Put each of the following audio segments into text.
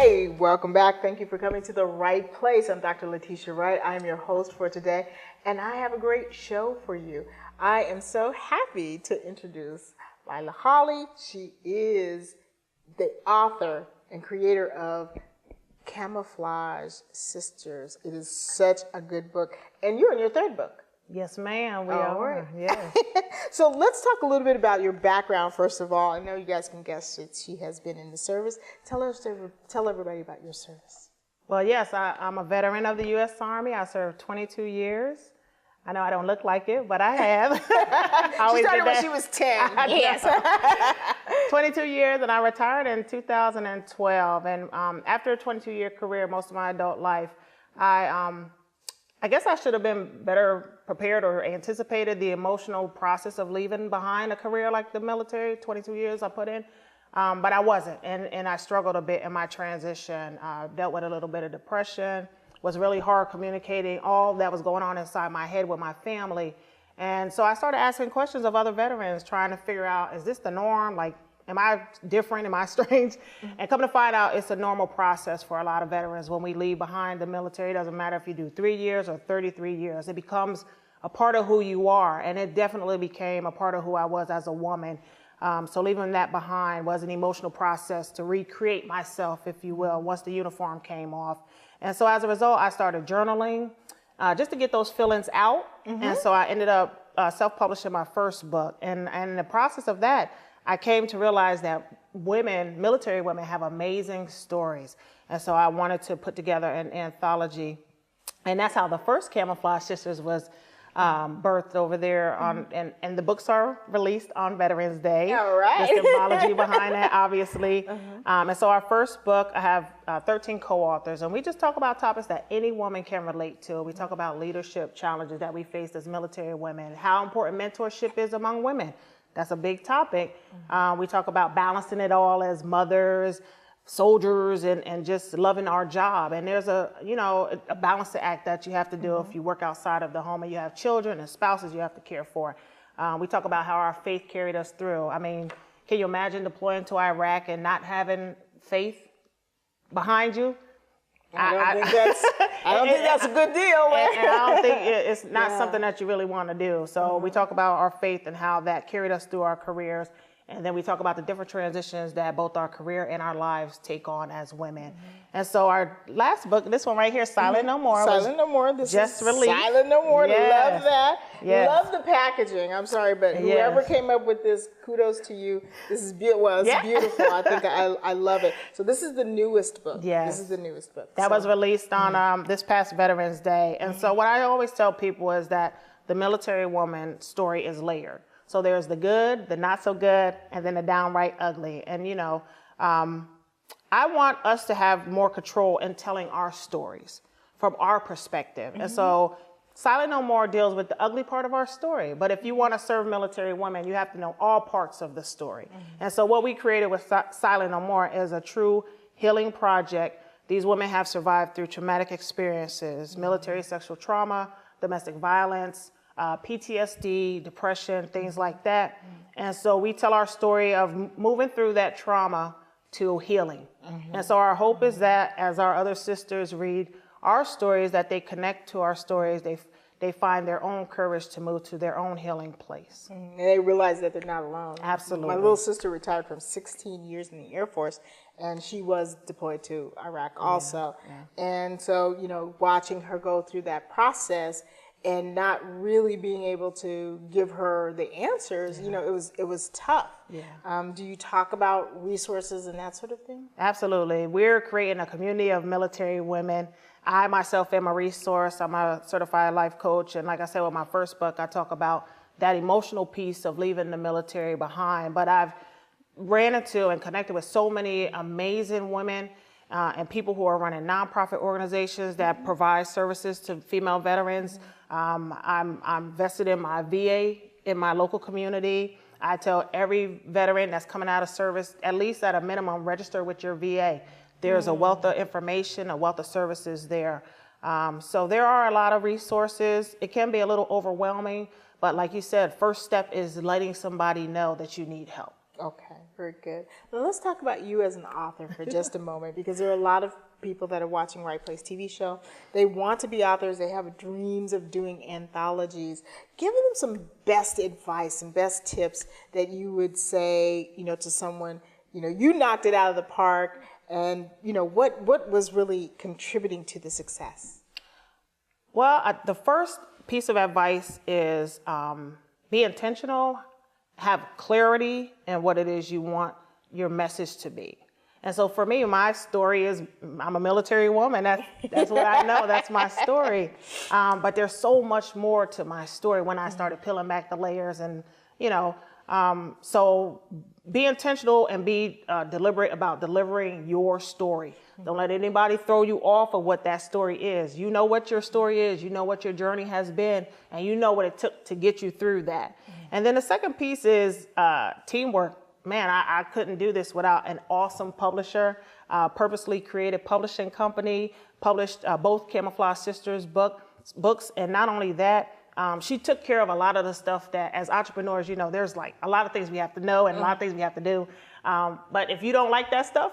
Hey, welcome back. Thank you for coming to the right place. I'm Dr. Letitia Wright. I'm your host for today, and I have a great show for you. I am so happy to introduce Lila Holley. She is the author and creator of Camouflage Sisters. It is such a good book, and you're in your third book. Yes, ma'am. We All are. right. Yes. So let's talk a little bit about your background, first of all. I know you guys can guess that she has been in the service. Tell everybody about your service. Well, yes, I'm a veteran of the U.S. Army. I served 22 years. I know I don't look like it, but I have. She started when she was 10. Yes. 22 years, and I retired in 2012. And after a 22-year career, most of my adult life, I guess I should have been better prepared or anticipated the emotional process of leaving behind a career like the military, 22 years I put in, but I wasn't, and I struggled a bit in my transition, dealt with a little bit of depression, was really hard communicating all that was going on inside my head with my family, and so I started asking questions of other veterans, trying to figure out, is this the norm? Like, am I different? Am I strange? And come to find out, it's a normal process for a lot of veterans. When we leave behind the military, it doesn't matter if you do 3 years or 33 years. It becomes a part of who you are, and it definitely became a part of who I was as a woman. So leaving that behind was an emotional process to recreate myself, if you will, once the uniform came off. And so as a result, I started journaling just to get those feelings out. And so I ended up self-publishing my first book. And in the process of that, I came to realize that women, military women, have amazing stories. And so I wanted to put together an anthology. And that's how the first Camouflage Sisters was birthed over there. And the books are released on Veterans Day. All right. The symbology behind that, obviously. And so our first book, I have 13 co-authors. And we just talk about topics that any woman can relate to. We talk about leadership challenges that we face as military women, how important mentorship is among women. That's a big topic. We talk about balancing it all as mothers, soldiers, and just loving our job. And there's a balancing act that you have to do if you work outside of the home and you have children and spouses you have to care for. We talk about how our faith carried us through. I mean, can you imagine deploying to Iraq and not having faith behind you? I don't think that's a good deal. And I don't think it's not something that you really want to do. So we talk about our faith and how that carried us through our careers. And then we talk about the different transitions that both our career and our lives take on as women. And so our last book, this one right here, Silent No More. Silent No More. This just is released. Silent No More. Yes. Love that. Yes. Love the packaging. I'm sorry, but whoever came up with this, kudos to you. This is beautiful. It's beautiful. I think I love it. So this is the newest book. Yes. This is the newest book. That was released on this past Veterans Day. And so what I always tell people is that the military woman story is layered. So there's the good, the not so good, and then the downright ugly. And, I want us to have more control in telling our stories from our perspective. And so Silent No More deals with the ugly part of our story. But if you want to serve military women, you have to know all parts of the story. And so what we created with Silent No More is a true healing project. These women have survived through traumatic experiences, military sexual trauma, domestic violence, PTSD, depression, things like that. And so we tell our story of moving through that trauma to healing. And so our hope is that as our other sisters read our stories, that they connect to our stories, they find their own courage to move to their own healing place. And they realize that they're not alone. Absolutely. My little sister retired from 16 years in the Air Force, and she was deployed to Iraq also. And so, watching her go through that process and not really being able to give her the answers, it was tough. Do you talk about resources and that sort of thing? Absolutely. We're creating a community of military women. I myself am a resource. I'm a certified life coach. And like I said, with my first book, I talk about that emotional piece of leaving the military behind. But I've ran into and connected with so many amazing women and people who are running nonprofit organizations that provide services to female veterans. I'm vested in my VA in my local community. I tell every veteran that's coming out of service, at least at a minimum, register with your VA. There's a wealth of information, a wealth of services there. So there are a lot of resources. It can be a little overwhelming, but like you said, first step is letting somebody know that you need help. Okay, very good. Now let's talk about you as an author for just a moment, because there are a lot of people that are watching Right Place TV show. They want to be authors. They have dreams of doing anthologies. Give them some best advice and best tips that you would say, to someone, you knocked it out of the park, and, what was really contributing to the success? Well, the first piece of advice is be intentional, have clarity in what it is you want your message to be. And so for me, my story is, I'm a military woman. That's what I know. That's my story. But there's so much more to my story when I started peeling back the layers. And, so be intentional and be deliberate about delivering your story. Don't let anybody throw you off of what that story is. You know what your story is. You know what your journey has been. And you know what it took to get you through that. And then the second piece is teamwork. Man, I couldn't do this without an awesome publisher, purposely created publishing company, published both Camouflage Sisters books. And not only that, she took care of a lot of the stuff that as entrepreneurs, there's like a lot of things we have to know and a lot of things we have to do. But if you don't like that stuff,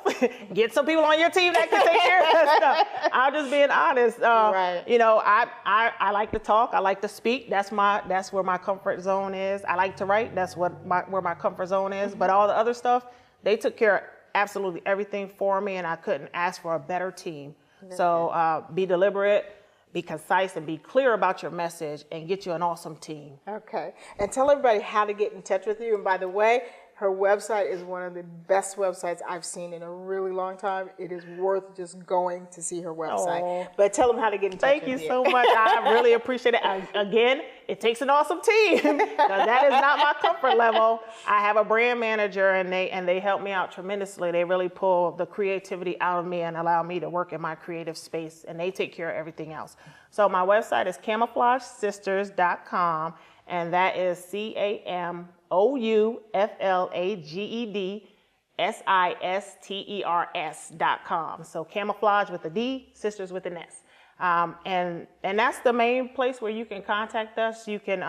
get some people on your team that can take care of that stuff. I'm just being honest. Right. I like to talk. I like to speak. That's where my comfort zone is. I like to write. That's where my comfort zone is. But all the other stuff, they took care of absolutely everything for me, and I couldn't ask for a better team. So be deliberate, be concise, and be clear about your message, and get you an awesome team. Okay. And tell everybody how to get in touch with you. And by the way, her website is one of the best websites I've seen in a really long time. It is worth just going to see her website. Oh. But tell them how to get in touch with you. Thank you so much. I really appreciate it. Again, it takes an awesome team, because that is not my comfort level. I have a brand manager, and they help me out tremendously. They really pull the creativity out of me and allow me to work in my creative space, and they take care of everything else. So my website is camouflagesisters.com, and that is CamouflageSisters.com. So camouflage with a D, sisters with an S. And that's the main place where you can contact us. You can,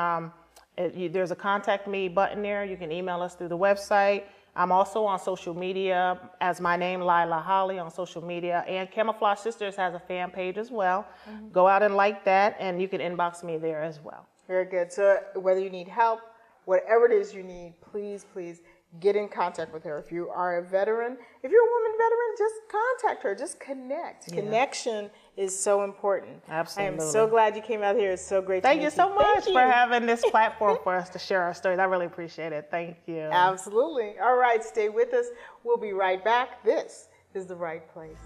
there's a contact me button there. You can email us through the website. I'm also on social media as my name, Lila Holley, on social media. And Camouflage Sisters has a fan page as well. Mm-hmm. Go out and like that, and you can inbox me there as well. Very good. So whether you need help, whatever it is you need, please get in contact with her. If you are a veteran, if you're a woman veteran, just contact her. Just connect. Yeah. Connection is so important. Absolutely. I am so glad you came out here. It's so great to meet you. Thank you so much for having this platform for us to share our stories. I really appreciate it. Thank you. Absolutely. All right, stay with us. We'll be right back. This is The Right Place.